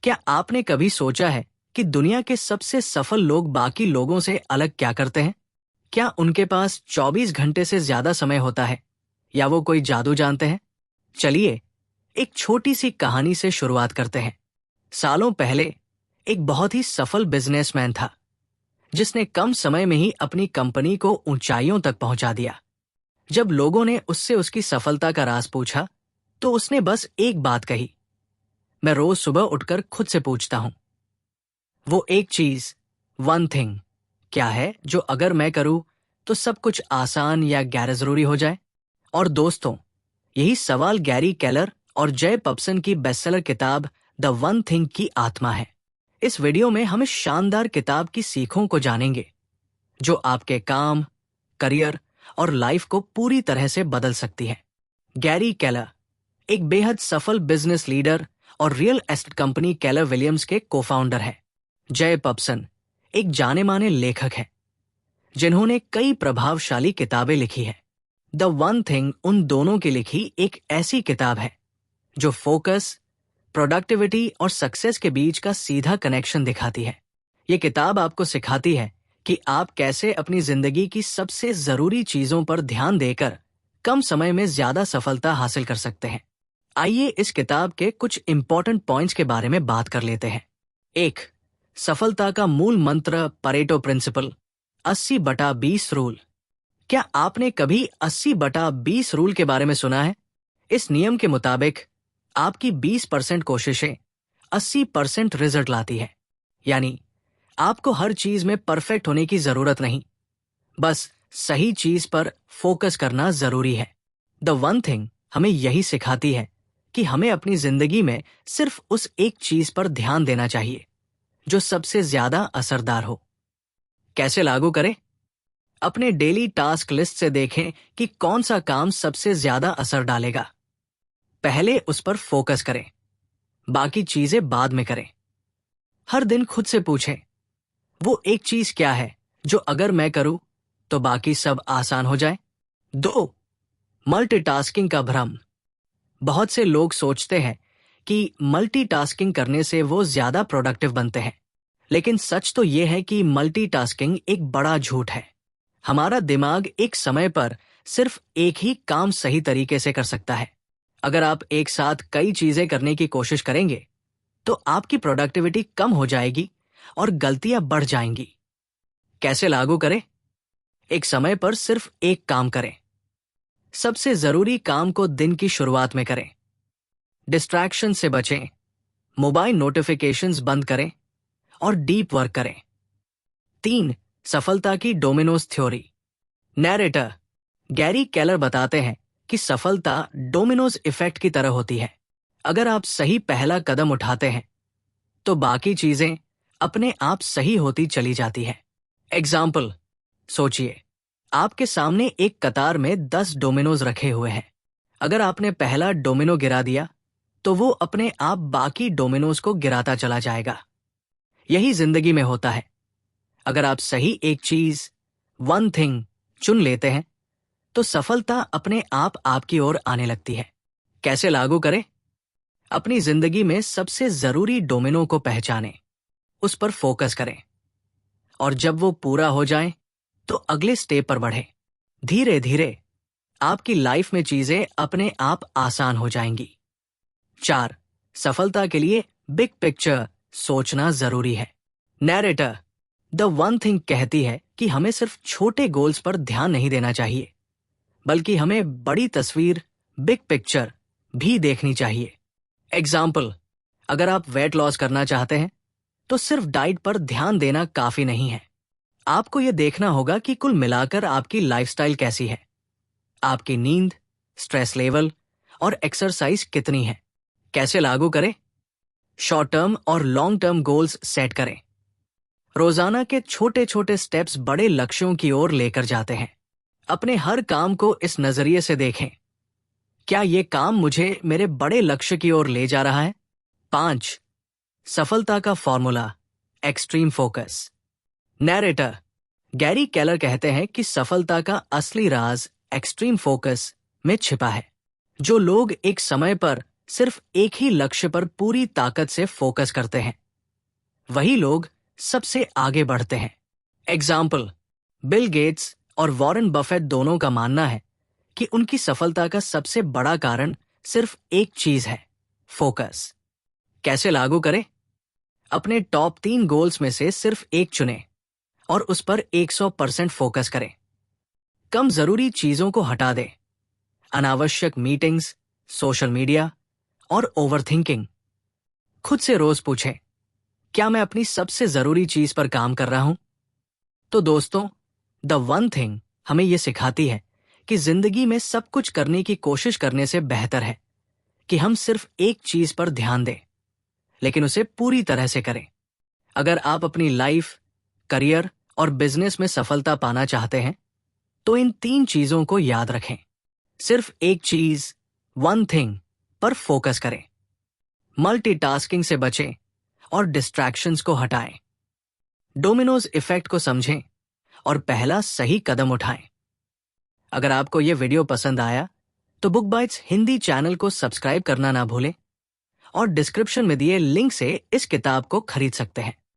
क्या आपने कभी सोचा है कि दुनिया के सबसे सफल लोग बाकी लोगों से अलग क्या करते हैं? क्या उनके पास 24 घंटे से ज्यादा समय होता है या वो कोई जादू जानते हैं? चलिए एक छोटी सी कहानी से शुरुआत करते हैं। सालों पहले एक बहुत ही सफल बिजनेसमैन था जिसने कम समय में ही अपनी कंपनी को ऊंचाइयों तक पहुंचा दिया। जब लोगों ने उससे उसकी सफलता का राज पूछा तो उसने बस एक बात कही, मैं रोज सुबह उठकर खुद से पूछता हूं, वो एक चीज, वन थिंग, क्या है जो अगर मैं करूं तो सब कुछ आसान या गैर जरूरी हो जाए? और दोस्तों, यही सवाल गैरी केलर और जय पब्सन की बेस्टसेलर किताब द वन थिंग की आत्मा है। इस वीडियो में हम इस शानदार किताब की सीखों को जानेंगे जो आपके काम, करियर और लाइफ को पूरी तरह से बदल सकती है। गैरी केलर एक बेहद सफल बिजनेस लीडर और real estate company Keller Williams के को-फाउंडर हैं। जय पब्सन एक जाने माने लेखक हैं जिन्होंने कई प्रभावशाली किताबें लिखी हैं। द वन थिंग उन दोनों की लिखी एक ऐसी किताब है जो फोकस, प्रोडक्टिविटी और सक्सेस के बीच का सीधा कनेक्शन दिखाती है। ये किताब आपको सिखाती है कि आप कैसे अपनी जिंदगी की सबसे जरूरी चीजों पर ध्यान देकर कम समय में ज्यादा सफलता हासिल कर सकते हैं। आइए इस किताब के कुछ इंपॉर्टेंट पॉइंट्स के बारे में बात कर लेते हैं। 1. सफलता का मूल मंत्र, परेटो प्रिंसिपल, 80/20 रूल। क्या आपने कभी 80/20 रूल के बारे में सुना है? इस नियम के मुताबिक आपकी 20% कोशिशें 80% रिजल्ट लाती है। यानी आपको हर चीज में परफेक्ट होने की जरूरत नहीं, बस सही चीज पर फोकस करना जरूरी है। द वन थिंग हमें यही सिखाती है कि हमें अपनी जिंदगी में सिर्फ उस एक चीज पर ध्यान देना चाहिए जो सबसे ज्यादा असरदार हो। कैसे लागू करें? अपने डेली टास्क लिस्ट से देखें कि कौन सा काम सबसे ज्यादा असर डालेगा। पहले उस पर फोकस करें, बाकी चीजें बाद में करें। हर दिन खुद से पूछें, वो एक चीज क्या है जो अगर मैं करूं तो बाकी सब आसान हो जाए? 2. मल्टीटास्किंग का भ्रम। बहुत से लोग सोचते हैं कि मल्टीटास्किंग करने से वो ज्यादा प्रोडक्टिव बनते हैं, लेकिन सच तो ये है कि मल्टीटास्किंग एक बड़ा झूठ है। हमारा दिमाग एक समय पर सिर्फ एक ही काम सही तरीके से कर सकता है। अगर आप एक साथ कई चीजें करने की कोशिश करेंगे तो आपकी प्रोडक्टिविटी कम हो जाएगी और गलतियां बढ़ जाएंगी। कैसे लागू करें? एक समय पर सिर्फ एक काम करें। सबसे जरूरी काम को दिन की शुरुआत में करें। डिस्ट्रैक्शन से बचें, मोबाइल नोटिफिकेशंस बंद करें और डीप वर्क करें। 3. सफलता की Domino's theory. Narrator Gary Keller बताते हैं कि सफलता डोमिनोज इफेक्ट की तरह होती है। अगर आप सही पहला कदम उठाते हैं तो बाकी चीजें अपने आप सही होती चली जाती हैं। एग्जाम्पल, सोचिए, आपके सामने एक कतार में 10 डोमिनोज रखे हुए हैं। अगर आपने पहला डोमिनो गिरा दिया तो वो अपने आप बाकी डोमिनोज को गिराता चला जाएगा। यही जिंदगी में होता है। अगर आप सही एक चीज, वन थिंग, चुन लेते हैं तो सफलता अपने आप आपकी ओर आने लगती है। कैसे लागू करें? अपनी जिंदगी में सबसे जरूरी डोमिनो को पहचानें, उस पर फोकस करें और जब वो पूरा हो जाए तो अगले स्टेप पर बढ़ें। धीरे धीरे आपकी लाइफ में चीजें अपने आप आसान हो जाएंगी। 4. सफलता के लिए बिग पिक्चर सोचना जरूरी है। नैरेटर द वन थिंग कहती है कि हमें सिर्फ छोटे गोल्स पर ध्यान नहीं देना चाहिए, बल्कि हमें बड़ी तस्वीर, बिग पिक्चर भी देखनी चाहिए। एग्जाम्पल, अगर आप वेट लॉस करना चाहते हैं तो सिर्फ डाइट पर ध्यान देना काफी नहीं है। आपको यह देखना होगा कि कुल मिलाकर आपकी लाइफस्टाइल कैसी है, आपकी नींद, स्ट्रेस लेवल और एक्सरसाइज कितनी है। कैसे लागू करें? शॉर्ट टर्म और लॉन्ग टर्म गोल्स सेट करें। रोजाना के छोटे छोटे स्टेप्स बड़े लक्ष्यों की ओर लेकर जाते हैं। अपने हर काम को इस नजरिए से देखें, क्या ये काम मुझे मेरे बड़े लक्ष्य की ओर ले जा रहा है? 5. सफलता का formula, extreme focus. Narrator Gary Keller कहते हैं कि सफलता का असली राज एक्सट्रीम फोकस में छिपा है। जो लोग एक समय पर सिर्फ एक ही लक्ष्य पर पूरी ताकत से फोकस करते हैं, वही लोग सबसे आगे बढ़ते हैं। एग्जाम्पल, बिल गेट्स और वॉरेन बफेट दोनों का मानना है कि उनकी सफलता का सबसे बड़ा कारण सिर्फ एक चीज है, फोकस। कैसे लागू करें? अपने टॉप 3 गोल्स में से सिर्फ एक चुनें और उस पर 100% फोकस करें। कम जरूरी चीजों को हटा दें, अनावश्यक मीटिंग्स, सोशल मीडिया और ओवरथिंकिंग। खुद से रोज पूछें, क्या मैं अपनी सबसे जरूरी चीज पर काम कर रहा हूं? तो दोस्तों, द वन थिंग हमें यह सिखाती है कि जिंदगी में सब कुछ करने की कोशिश करने से बेहतर है कि हम सिर्फ एक चीज पर ध्यान दें, लेकिन उसे पूरी तरह से करें। अगर आप अपनी लाइफ, करियर और बिजनेस में सफलता पाना चाहते हैं, तो इन 3 चीजों को याद रखें। सिर्फ एक चीज, वन थिंग पर फोकस करें। मल्टीटास्किंग से बचें और डिस्ट्रैक्शंस को हटाएं। डोमिनोज इफेक्ट को समझें और पहला सही कदम उठाएं। अगर आपको यह वीडियो पसंद आया, तो बुक बाइट्स हिंदी चैनल को सब्सक्राइब करना ना भूलें और डिस्क्रिप्शन में दिए लिंक से इस किताब को खरीद सकते हैं।